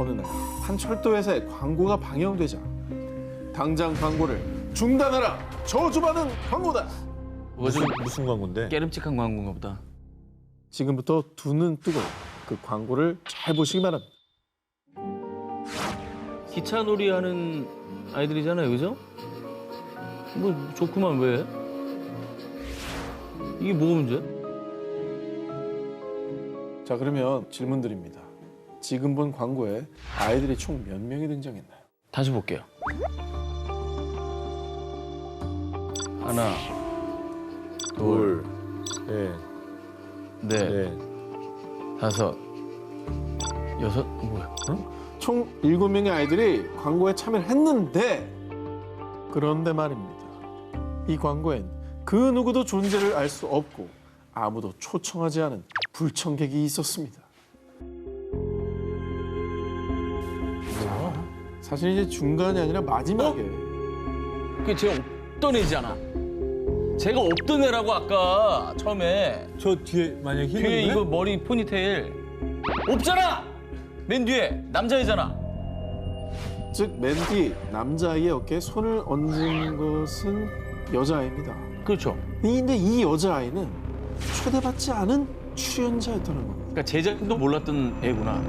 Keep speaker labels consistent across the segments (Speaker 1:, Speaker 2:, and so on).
Speaker 1: 어느 날 한 철도 회사의 광고가 방영되자 당장 광고를 중단하라! 저주받은 광고다!
Speaker 2: 무슨 광고인데?
Speaker 3: 깨름직한 광고인가 보다.
Speaker 1: 지금부터 두 눈 뜨고 그 광고를 잘 보시기 바랍니다.
Speaker 3: 기차 놀이 하는 아이들이잖아요, 그죠? 뭐 좋구만, 왜? 이게 뭐가 문제야?
Speaker 1: 자, 그러면 질문 드립니다. 지금 본 광고에 아이들이 총 몇 명이 등장했나요?
Speaker 3: 다시 볼게요. 하나, 둘,
Speaker 2: 네.
Speaker 3: 넷,
Speaker 2: 네.
Speaker 3: 다섯, 여섯, 뭐야?
Speaker 1: 총 7명의 아이들이 광고에 참여를 했는데 그런데 말입니다. 이 광고엔 그 누구도 존재를 알 수 없고 아무도 초청하지 않은 불청객이 있었습니다. 사실 이제 중간이 아니라 마지막에
Speaker 3: 그게 제가 없던 애잖아. 제가 없던 애라고 아까 처음에
Speaker 2: 저 뒤에 만약 흰
Speaker 3: 뒤에
Speaker 2: 눈에?
Speaker 3: 이거 머리 포니테일 없잖아. 맨 뒤에 남자애잖아.
Speaker 1: 즉 맨 뒤 남자아이의 어깨에 손을 얹은 것은 여자아이입니다.
Speaker 3: 그렇죠.
Speaker 1: 근데 이 여자아이는 초대받지 않은 출연자였다는 겁니다.
Speaker 3: 그러니까 제작진도 몰랐던 애구나.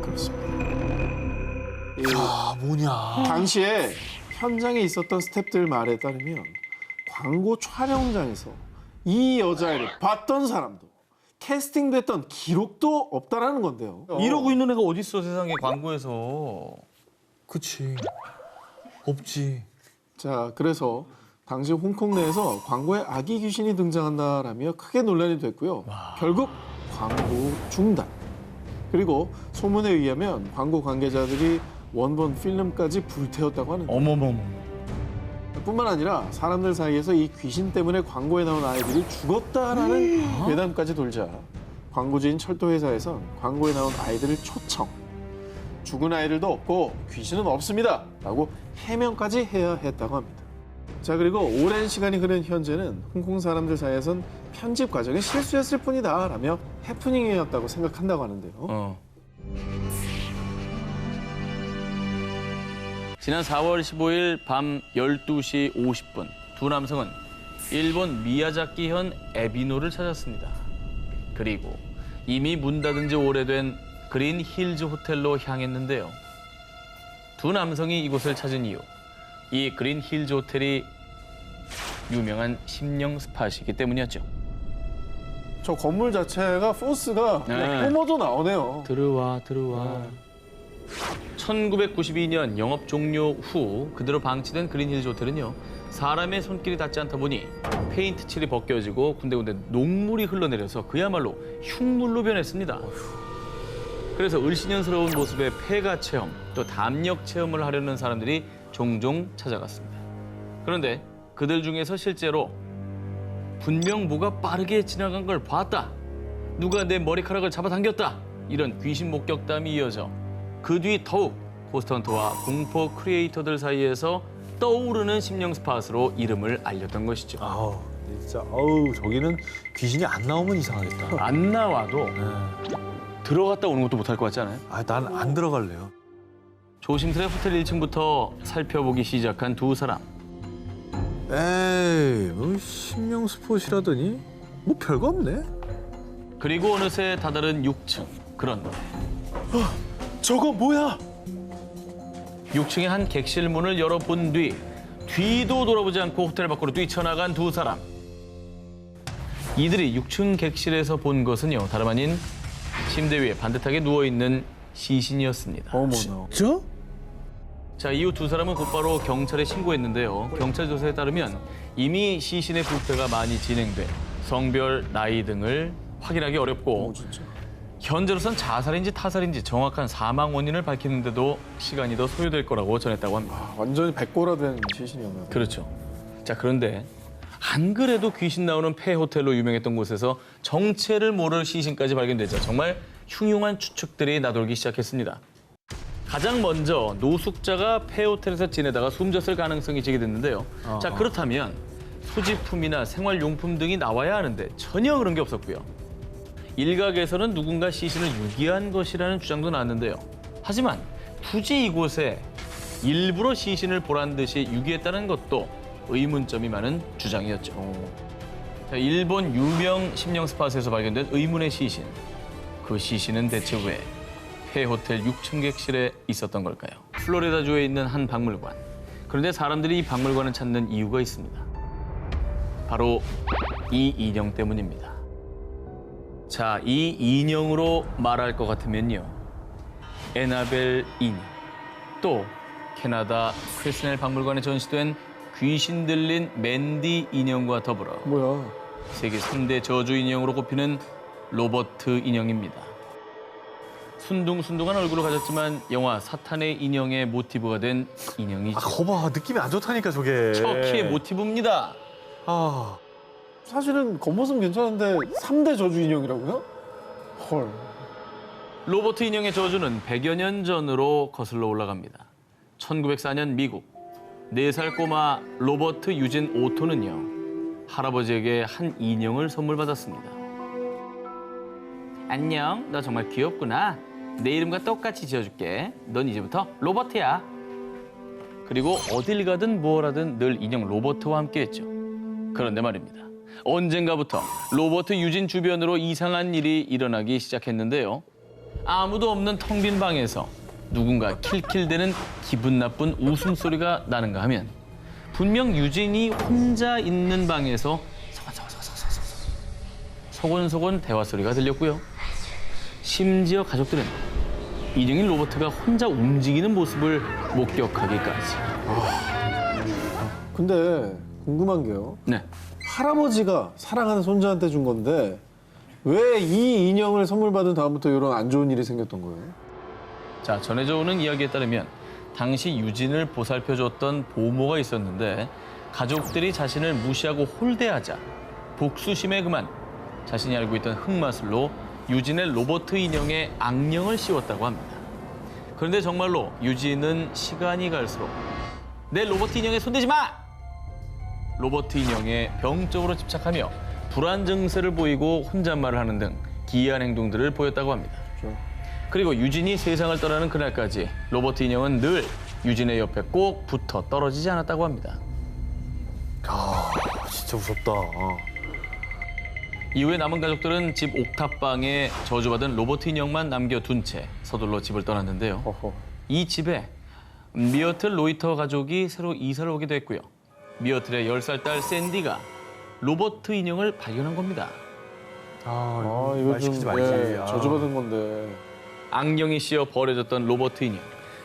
Speaker 1: 그렇습니다. 이
Speaker 2: 아, 뭐냐.
Speaker 1: 당시에 현장에 있었던 스태프들 말에 따르면 광고 촬영장에서 이 여자애를 봤던 사람도 캐스팅됐던 기록도 없다라는 건데요.
Speaker 3: 이러고 있는 애가 어디 있어 세상에 광고에서.
Speaker 2: 그치. 없지.
Speaker 1: 자, 그래서 당시 홍콩 내에서 광고에 아기 귀신이 등장한다라며 크게 논란이 됐고요. 결국 광고 중단. 그리고 소문에 의하면 광고 관계자들이 원본 필름까지 불태웠다고 하는데
Speaker 3: 어머머머.
Speaker 1: 뿐만 아니라 사람들 사이에서 이 귀신 때문에 광고에 나온 아이들이 죽었다라는 괴담까지 돌자 광고주인 철도회사에선 광고에 나온 아이들을 초청. 죽은 아이들도 없고 귀신은 없습니다 라고 해명까지 해야 했다고 합니다. 자, 그리고 오랜 시간이 흐른 현재는 홍콩 사람들 사이에선 편집 과정이 실수였을 뿐이다 라며 해프닝이었다고 생각한다고 하는데요.
Speaker 3: 지난 4월 15일 밤 12시 50분 두 남성은 일본 미야자키현 에비노를 찾았습니다. 그리고 이미 문 닫은 지 오래된 그린 힐즈 호텔로 향했는데요. 두 남성이 이곳을 찾은 이유, 이 그린 힐즈 호텔이 유명한 심령 스팟이기 때문이었죠.
Speaker 1: 저 건물 자체가 포스가
Speaker 3: 네.
Speaker 1: 뿜어져 나오네요.
Speaker 3: 들어와. 1992년 영업 종료 후 그대로 방치된 그린힐즈 호텔은요. 사람의 손길이 닿지 않다 보니 페인트 칠이 벗겨지고 군데군데 녹물이 흘러내려서 그야말로 흉물로 변했습니다. 그래서 을씨년스러운 모습의 폐가 체험, 또 담력 체험을 하려는 사람들이 종종 찾아갔습니다. 그런데 그들 중에서 실제로 분명 뭐가 빠르게 지나간 걸 봤다. 누가 내 머리카락을 잡아당겼다. 이런 귀신 목격담이 이어져 그 뒤 더욱 포스트헌터와 공포 크리에이터들 사이에서 떠오르는 심령 스팟으로 이름을 알렸던 것이죠.
Speaker 2: 아우, 진짜. 아우, 저기는 귀신이 안 나오면 이상하겠다.
Speaker 3: 안 나와도
Speaker 2: 네.
Speaker 3: 들어갔다 오는 것도 못할 것 같지 않아요?
Speaker 2: 아, 난 안 들어갈래요.
Speaker 3: 조심스레 호텔 1층부터 살펴보기 시작한 두 사람.
Speaker 2: 에이, 뭐 심령 스폿이라더니 뭐 별거 없네.
Speaker 3: 그리고 어느새 다다른 6층. 그런데
Speaker 1: 저거 뭐야?
Speaker 3: 6층의 한 객실 문을 열어본 뒤도 돌아보지 않고 호텔 밖으로 뛰쳐나간 두 사람. 이들이 6층 객실에서 본 것은요, 다름 아닌 침대 위에 반듯하게 누워있는 시신이었습니다.
Speaker 1: 어머나.
Speaker 2: 저?
Speaker 3: 자, 이후 두 사람은 곧바로 경찰에 신고했는데요. 경찰 조사에 따르면 이미 시신의 부패가 많이 진행돼 성별, 나이 등을 확인하기 어렵고
Speaker 1: 진짜.
Speaker 3: 현재로선 자살인지 타살인지 정확한 사망 원인을 밝히는데도 시간이 더 소요될 거라고 전했다고 합니다.
Speaker 1: 완전히 백골화된 시신이었나요?
Speaker 3: 그렇죠. 자, 그런데 안 그래도 귀신 나오는 폐 호텔로 유명했던 곳에서 정체를 모를 시신까지 발견되자 정말 흉흉한 추측들이 나돌기 시작했습니다. 가장 먼저 노숙자가 폐 호텔에서 지내다가 숨졌을 가능성이 제기됐는데요. 자, 그렇다면 소지품이나 생활용품 등이 나와야 하는데 전혀 그런 게 없었고요. 일각에서는 누군가 시신을 유기한 것이라는 주장도 나왔는데요. 하지만 굳이 이곳에 일부러 시신을 보란 듯이 유기했다는 것도 의문점이 많은 주장이었죠. 자, 일본 유명 심령 스팟에서 발견된 의문의 시신. 그 시신은 대체 왜 폐호텔 6층 객실에 있었던 걸까요? 플로리다주에 있는 한 박물관. 그런데 사람들이 이 박물관을 찾는 이유가 있습니다. 바로 이 인형 때문입니다. 자, 이 인형으로 말할 것 같으면요. 에나벨 인형, 또 캐나다 크리스넬 박물관에 전시된 귀신 들린 맨디 인형과 더불어
Speaker 1: 뭐야?
Speaker 3: 세계 3대 저주 인형으로 꼽히는 로버트 인형입니다. 순둥순둥한 얼굴을 가졌지만 영화 사탄의 인형의 모티브가 된 인형이죠.
Speaker 2: 거봐, 느낌이 안 좋다니까, 저게.
Speaker 3: 척키의 모티브입니다.
Speaker 2: 아,
Speaker 1: 사실은 겉모습 괜찮은데 3대 저주 인형이라고요? 헐.
Speaker 3: 로버트 인형의 저주는 100여 년 전으로 거슬러 올라갑니다. 1904년 미국 4살 꼬마 로버트 유진 오토는요. 할아버지에게 한 인형을 선물 받았습니다. 안녕, 너 정말 귀엽구나. 내 이름과 똑같이 지어줄게. 넌 이제부터 로버트야. 그리고 어딜 가든 뭘 하든 늘 인형 로버트와 함께했죠. 그런데 말입니다. 언젠가부터 로버트 유진 주변으로 이상한 일이 일어나기 시작했는데요. 아무도 없는 텅 빈 방에서 누군가 킬킬대는 기분 나쁜 웃음소리가 나는가 하면 분명 유진이 혼자 있는 방에서 소곤소곤 대화 소리가 들렸고요. 심지어 가족들은 인형인 로버트가 혼자 움직이는 모습을 목격하기까지.
Speaker 1: 근데 궁금한 게요.
Speaker 3: 네.
Speaker 1: 할아버지가 사랑하는 손자한테 준 건데 왜 이 인형을 선물 받은 다음부터 이런 안 좋은 일이 생겼던 거예요?
Speaker 3: 자, 전해져 오는 이야기에 따르면 당시 유진을 보살펴줬던 보모가 있었는데 가족들이 자신을 무시하고 홀대하자 복수심에 그만 자신이 알고 있던 흑마술로 유진의 로버트 인형에 악령을 씌웠다고 합니다. 그런데 정말로 유진은 시간이 갈수록 내 로버트 인형에 손대지 마! 로버트 인형에 병적으로 집착하며 불안 증세를 보이고 혼잣말을 하는 등 기이한 행동들을 보였다고 합니다.
Speaker 1: 그렇죠.
Speaker 3: 그리고 유진이 세상을 떠나는 그날까지 로버트 인형은 늘 유진의 옆에 꼭 붙어 떨어지지 않았다고 합니다.
Speaker 2: 진짜 무섭다.
Speaker 3: 이후에 남은 가족들은 집 옥탑방에 저주받은 로버트 인형만 남겨둔 채 서둘러 집을 떠났는데요.
Speaker 1: 허허.
Speaker 3: 이 집에 미어틀 로이터 가족이 새로 이사를 오기도 했고요. 미어틀의 10살 딸 샌디가 로버트 인형을 발견한 겁니다.
Speaker 1: 아, 이거
Speaker 2: 말 시키지
Speaker 1: 좀
Speaker 2: 말지.
Speaker 1: 저주받은 건데.
Speaker 3: 악령이 씌어 버려졌던 로버트 인형.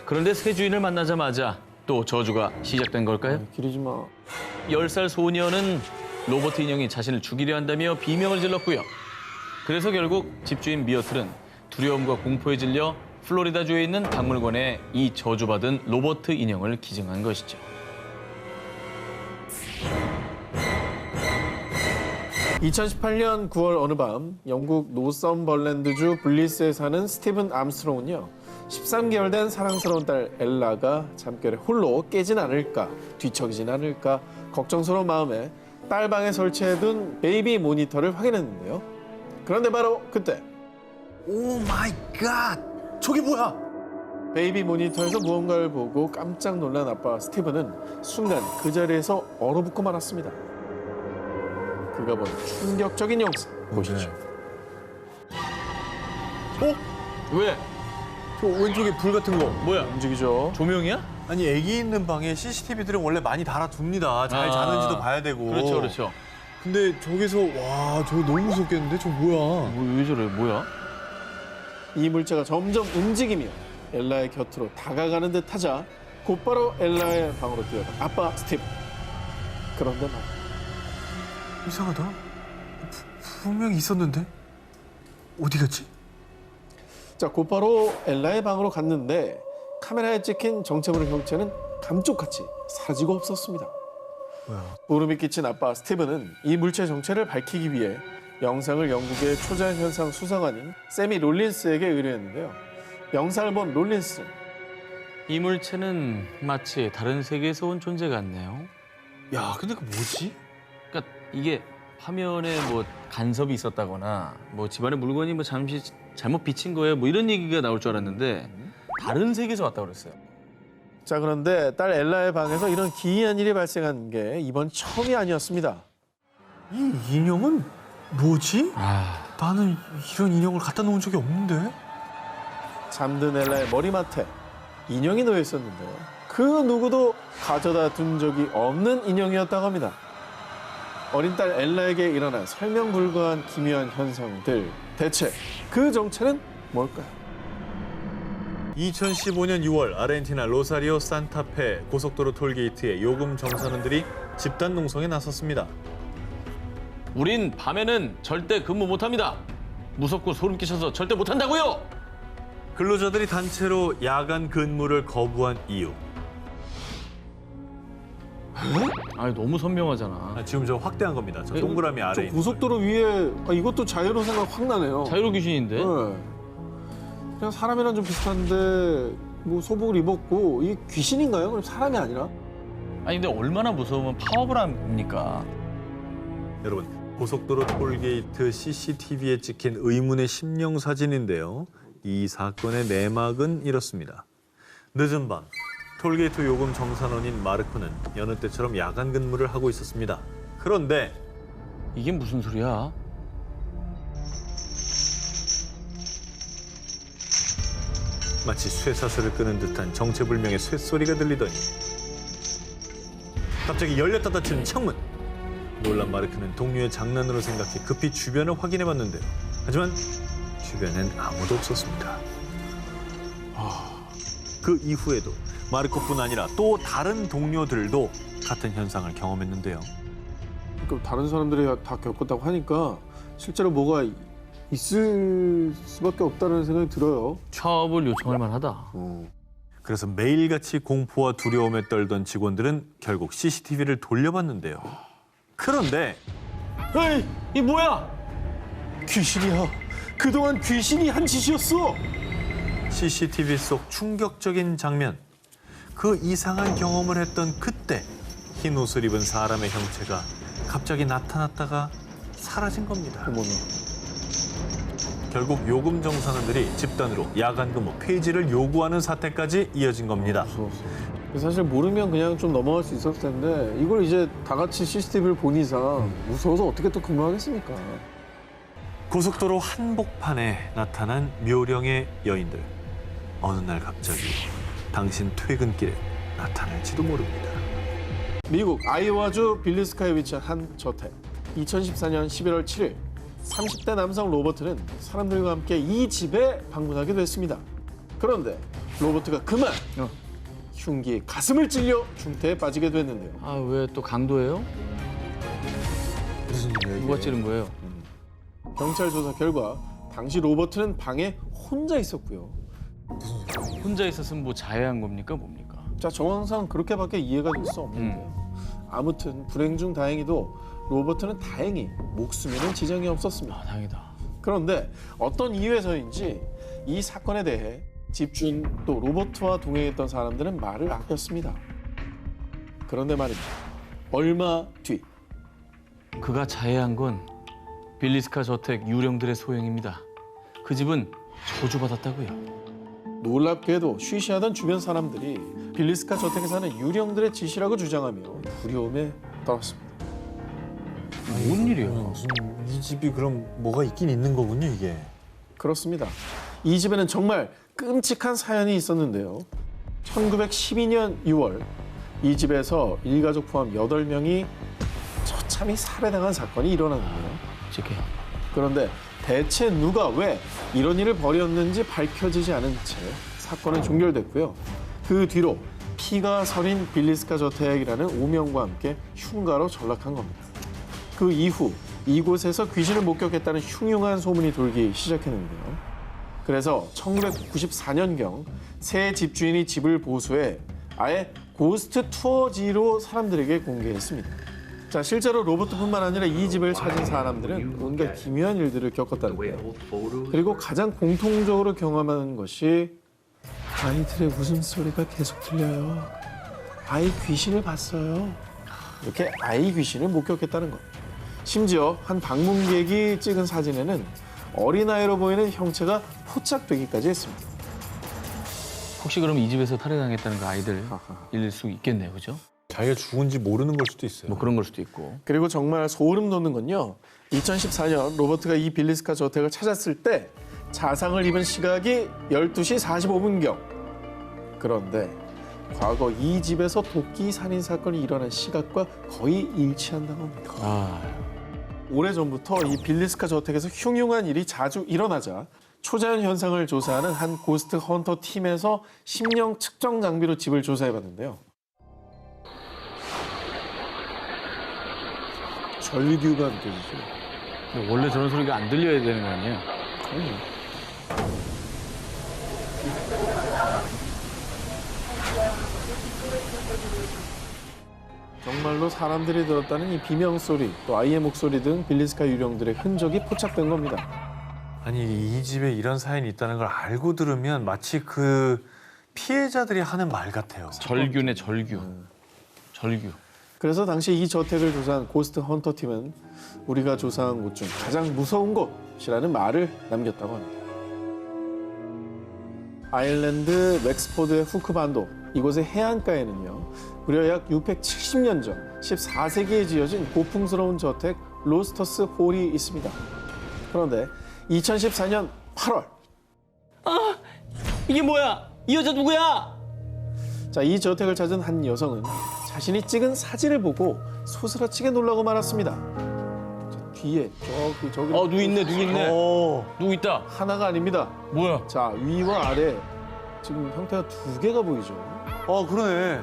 Speaker 3: 그런데 새 주인을 만나자마자 또 저주가 시작된 걸까요?
Speaker 1: 기리지 마.
Speaker 3: 10살 소녀는 로버트 인형이 자신을 죽이려 한다며 비명을 질렀고요. 그래서 결국 집주인 미어틀은 두려움과 공포에 질려 플로리다주에 있는 박물관에 이 저주받은 로버트 인형을 기증한 것이죠.
Speaker 1: 2018년 9월 어느 밤 영국 노썸벌랜드주 블리스에 사는 스티븐 암스트롱은요. 13개월 된 사랑스러운 딸 엘라가 잠결에 홀로 깨진 않을까, 뒤척이진 않을까 걱정스러운 마음에 딸 방에 설치해둔 베이비 모니터를 확인했는데요. 그런데 바로 그때
Speaker 2: 오 마이 갓! 저게 뭐야?
Speaker 1: 베이비 모니터에서 무언가를 보고 깜짝 놀란 아빠 스티븐은 순간 그 자리에서 얼어붙고 말았습니다. 그가 본 충격적인 영상 보시죠.
Speaker 3: 왜?
Speaker 2: 저 왼쪽에 불 같은 거.
Speaker 3: 뭐야?
Speaker 1: 움직이죠.
Speaker 3: 조명이야?
Speaker 2: 아니, 애기 있는 방에 CCTV들은 원래 많이 달아둡니다. 잘 자는지도 봐야 되고.
Speaker 3: 그렇죠, 그렇죠.
Speaker 2: 근데 저기서 와, 저거 너무 무섭겠는데? 저 뭐야?
Speaker 3: 왜 저래? 뭐야?
Speaker 1: 이 물체가 점점 움직이며 엘라의 곁으로 다가가는 듯 하자 곧바로 엘라의 방으로 뛰어간 아빠 스티븐. 그런데 말이야.
Speaker 2: 이상하다. 분명히 있었는데? 어디 갔지?
Speaker 1: 자, 곧바로 엘라의 방으로 갔는데 카메라에 찍힌 정체모를 형체는 감쪽같이 사라지고 없었습니다.
Speaker 2: 뭐야?
Speaker 1: 소름이 끼친 아빠 스티븐은 이 물체의 정체를 밝히기 위해 영상을 영국의 초자연현상 수사관인 세미 롤린스에게 의뢰했는데요. 영상을 본 롤린스는
Speaker 3: 이 물체는 마치 다른 세계에서 온 존재 같네요.
Speaker 2: 야, 근데 그 뭐지?
Speaker 3: 그러니까 이게 화면에 뭐 간섭이 있었다거나 뭐 집안에 물건이 뭐 잠시 잘못 비친 거예요. 뭐 이런 얘기가 나올 줄 알았는데 다른 세계에서 왔다고 그랬어요.
Speaker 1: 자, 그런데 딸 엘라의 방에서 이런 기이한 일이 발생한 게 이번 처음이 아니었습니다.
Speaker 2: 이 인형은 뭐지? 나는 이런 인형을 갖다 놓은 적이 없는데?
Speaker 1: 잠든 엘라의 머리맡에 인형이 놓여 있었는데요. 그 누구도 가져다 둔 적이 없는 인형이었다고 합니다. 어린 딸 엘라에게 일어난 설명 불가한 기묘한 현상들, 대체 그 정체는 뭘까요?
Speaker 2: 2015년 6월 아르헨티나 로사리오 산타페 고속도로 톨게이트에 요금 정산원들이 집단 농성에 나섰습니다.
Speaker 3: 우린 밤에는 절대 근무 못합니다. 무섭고 소름 끼쳐서 절대 못한다고요.
Speaker 2: 근로자들이 단체로 야간 근무를 거부한 이유.
Speaker 3: 아니 너무 선명하잖아.
Speaker 2: 지금 저 확대한 겁니다. 저 동그라미 아래
Speaker 1: 저
Speaker 2: 있는
Speaker 1: 고속도로 위에 이것도 자유로 생각 확 나네요.
Speaker 3: 자유로 귀신인데.
Speaker 1: 네. 그냥 사람이랑 좀 비슷한데 뭐 소복을 입었고 이게 귀신인가요? 그럼 사람이 아니라?
Speaker 3: 아니 근데 얼마나 무서우면 파업을 합니까?
Speaker 2: 여러분, 고속도로 톨게이트 CCTV에 찍힌 의문의 심령 사진인데요. 이 사건의 내막은 이렇습니다. 늦은 밤, 톨게이트 요금 정산원인 마르코는 여느 때처럼 야간 근무를 하고 있었습니다. 그런데
Speaker 3: 이게 무슨 소리야?
Speaker 2: 마치 쇠사슬을 끄는 듯한 정체불명의 쇳소리가 들리더니 갑자기 열렸다 닫히는 창문. 놀란 마르크는 동료의 장난으로 생각해 급히 주변을 확인해봤는데 하지만 주변엔 아무도 없었습니다. 그 이후에도 마르코뿐 아니라 또 다른 동료들도 같은 현상을 경험했는데요.
Speaker 1: 그러니까 다른 사람들이 다 겪었다고 하니까 실제로 뭐가 있을 수밖에 없다는 생각이 들어요.
Speaker 3: 파업을 요청할 만하다.
Speaker 2: 그래서 매일같이 공포와 두려움에 떨던 직원들은 결국 CCTV를 돌려봤는데요. 그런데
Speaker 3: 에이, 이 뭐야?
Speaker 1: 귀신이야. 그동안 귀신이 한 짓이었어.
Speaker 2: CCTV 속 충격적인 장면. 그 이상한 경험을 했던 그때 흰 옷을 입은 사람의 형체가 갑자기 나타났다가 사라진 겁니다.
Speaker 1: 어머나.
Speaker 2: 결국 요금 정산원들이 집단으로 야간 근무 폐지를 요구하는 사태까지 이어진 겁니다.
Speaker 1: 무서웠어. 사실 모르면 그냥 좀 넘어갈 수 있었을 텐데 이걸 이제 다 같이 CCTV를 본 이상 무서워서 어떻게 또 근무하겠습니까?
Speaker 2: 고속도로 한복판에 나타난 묘령의 여인들. 어느 날 갑자기 당신 퇴근길에 나타날지도 모릅니다.
Speaker 1: 미국 아이오와주 빌리스카에 위치한 한 저택. 2014년 11월 7일 30대 남성 로버트는 사람들과 함께 이 집에 방문하게 됐습니다. 그런데 로버트가 그만 흉기에 가슴을 찔려 중태에 빠지게 됐는데요.
Speaker 3: 아 왜 또 강도예요?
Speaker 2: 무슨 일이에요?
Speaker 3: 누가 찌른 거예요?
Speaker 1: 경찰 조사 결과 당시 로버트는 방에 혼자 있었고요.
Speaker 3: 혼자 있었으면 뭐 자해한 겁니까 뭡니까?
Speaker 1: 자, 정황상 그렇게밖에 이해가 될 수 없는데요. 아무튼 불행 중 다행히도 로버트는 다행히 목숨에는 지장이 없었습니다.
Speaker 3: 아 다행이다.
Speaker 1: 그런데 어떤 이유에서인지 이 사건에 대해 집주인 또 로버트와 동행했던 사람들은 말을 아꼈습니다. 그런데 말입니다. 얼마 뒤
Speaker 3: 그가 자해한 건 빌리스카 저택 유령들의 소행입니다. 그 집은 저주받았다고요.
Speaker 1: 놀랍게도 쉬쉬하던 주변 사람들이 빌리스카 저택에 사는 유령들의 짓이라고 주장하며 두려움에 떨었습니다.
Speaker 3: 뭔 일이야?
Speaker 2: 무슨 이 집이 그럼 뭐가 있긴 있는 거군요, 이게.
Speaker 1: 그렇습니다. 이 집에는 정말 끔찍한 사연이 있었는데요. 1912년 6월 이 집에서 일가족 포함 8명이 처참히 살해당한 사건이 일어났는데요.
Speaker 3: 찌개.
Speaker 1: 그런데 대체 누가 왜 이런 일을 벌였는지 밝혀지지 않은 채 사건은 종결됐고요. 그 뒤로 피가 서린 빌리스카 저택이라는 오명과 함께 흉가로 전락한 겁니다. 그 이후 이곳에서 귀신을 목격했다는 흉흉한 소문이 돌기 시작했는데요. 그래서 1994년경 새 집주인이 집을 보수해 아예 고스트 투어지로 사람들에게 공개했습니다. 자, 실제로 로버트뿐만 아니라 이 집을 찾은 사람들은 온갖 기묘한 일들을 겪었다는데요. 그리고 가장 공통적으로 경험하는 것이 아이들의 웃음소리가 계속 들려요. 아이 귀신을 봤어요. 이렇게 아이 귀신을 목격했다는 것. 심지어 한 방문객이 찍은 사진에는 어린아이로 보이는 형체가 포착되기까지 했습니다.
Speaker 3: 혹시 그럼 이 집에서 살해당했다는 그 아이들
Speaker 1: 하하.
Speaker 3: 일 수 있겠네요, 그죠?
Speaker 2: 자기가 죽은지 모르는 걸 수도 있어요.
Speaker 3: 뭐 그런 걸 수도 있고.
Speaker 1: 그리고 정말 소름 돋는 건요. 2014년 로버트가 이 빌리스카 저택을 찾았을 때 자상을 입은 시각이 12시 45분경. 그런데 과거 이 집에서 도끼 살인 사건이 일어난 시각과 거의 일치한다고 합니다.
Speaker 3: 아,
Speaker 1: 오래전부터 이 빌리스카 저택에서 흉흉한 일이 자주 일어나자 초자연 현상을 조사하는 한 고스트 헌터 팀에서 심령 측정 장비로 집을 조사해봤는데요. 절규가 느껴지죠.
Speaker 3: 근데 원래 저런 소리가 안 들려야 되는 거 아니에요?
Speaker 1: 정말로 사람들이 들었다는 이 비명 소리, 또 아이의 목소리 등 빌리스카 유령들의 흔적이 포착된 겁니다.
Speaker 2: 아니 이 집에 이런 사연이 있다는 걸 알고 들으면 마치 그 피해자들이 하는 말 같아요.
Speaker 3: 절규네, 절규. 절규.
Speaker 1: 그래서 당시 이 저택을 조사한 고스트 헌터 팀은 우리가 조사한 곳 중 가장 무서운 곳이라는 말을 남겼다고 합니다. 아일랜드 웩스포드의 후크반도, 이곳의 해안가에는요. 무려 약 670년 전 14세기에 지어진 고풍스러운 저택 로스터스 홀이 있습니다. 그런데 2014년 8월
Speaker 3: 이게 뭐야? 이 여자 누구야?
Speaker 1: 자, 이 저택을 찾은 한 여성은 자신이 찍은 사진을 보고 소스라치게 놀라고 말았습니다. 자, 뒤에 저기
Speaker 3: 누구 있네, 누구 있네. 누구 있다.
Speaker 1: 하나가 아닙니다.
Speaker 3: 뭐야?
Speaker 1: 자, 위와 아래 지금 형태가 두 개가 보이죠.
Speaker 2: 그러네.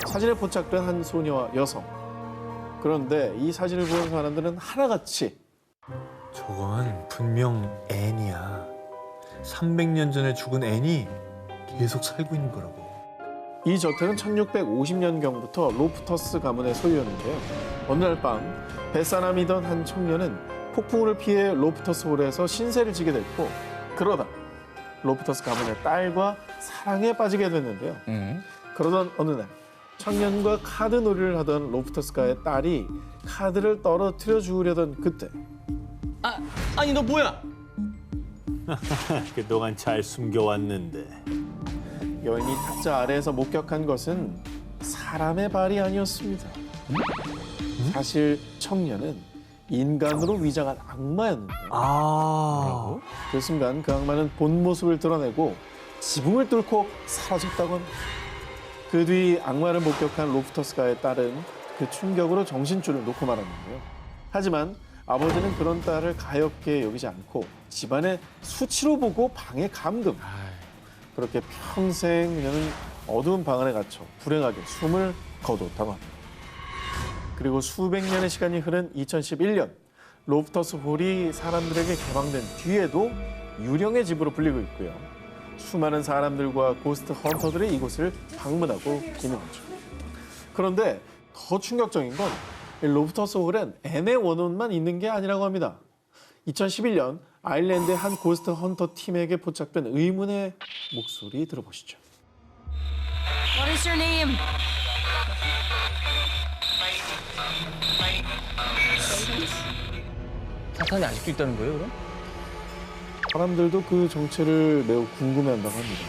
Speaker 1: 사진에 포착된 한 소녀와 여성. 그런데 이 사진을 본 사람들은 하나같이
Speaker 2: 저건 분명 앤이야. 300년 전에 죽은 앤이 계속 살고 있는 거라고.
Speaker 1: 이 저택은 1650년경부터 로프터스 가문의 소유였는데요. 어느 날 밤 뱃사람이던 한 청년은 폭풍우를 피해 로프터스 홀에서 신세를 지게 됐고, 그러다 로프터스 가문의 딸과 사랑에 빠지게 됐는데요. 그러던 어느 날 청년과 카드 놀이를 하던 로프터스가의 딸이 카드를 떨어뜨려 주우려던 그때
Speaker 3: 아니 너 뭐야?
Speaker 2: 그동안 잘 숨겨왔는데.
Speaker 1: 여인이 탁자 아래에서 목격한 것은 사람의 발이 아니었습니다. 사실 청년은 인간으로 위장한 악마였는데요. 그 순간 그 악마는 본 모습을 드러내고 지붕을 뚫고 사라졌다고 합니다. 그 뒤 악마를 목격한 로프터스가의 딸은 그 충격으로 정신줄을 놓고 말았는데요. 하지만 아버지는 그런 딸을 가엾게 여기지 않고 집안의 수치로 보고 방해 감금. 그렇게 평생 그녀는 어두운 방 안에 갇혀 불행하게 숨을 거뒀다고 합니다. 그리고 수백 년의 시간이 흐른 2011년 로프터스 홀이 사람들에게 개방된 뒤에도 유령의 집으로 불리고 있고요. 수많은 사람들과 고스트 헌터들이 이곳을 방문하고 있는 거죠. 그런데 더 충격적인 건 이 로프터스 홀엔 앤의 원혼만 있는 게 아니라고 합니다. 2011년 아일랜드의 한 고스트 헌터 팀에게 포착된 의문의 목소리 들어보시죠.
Speaker 4: What is your name?
Speaker 3: 사탄이 아직도 있다는 거예요, 그럼?
Speaker 1: 사람들도 그 정체를 매우 궁금해한다고 합니다.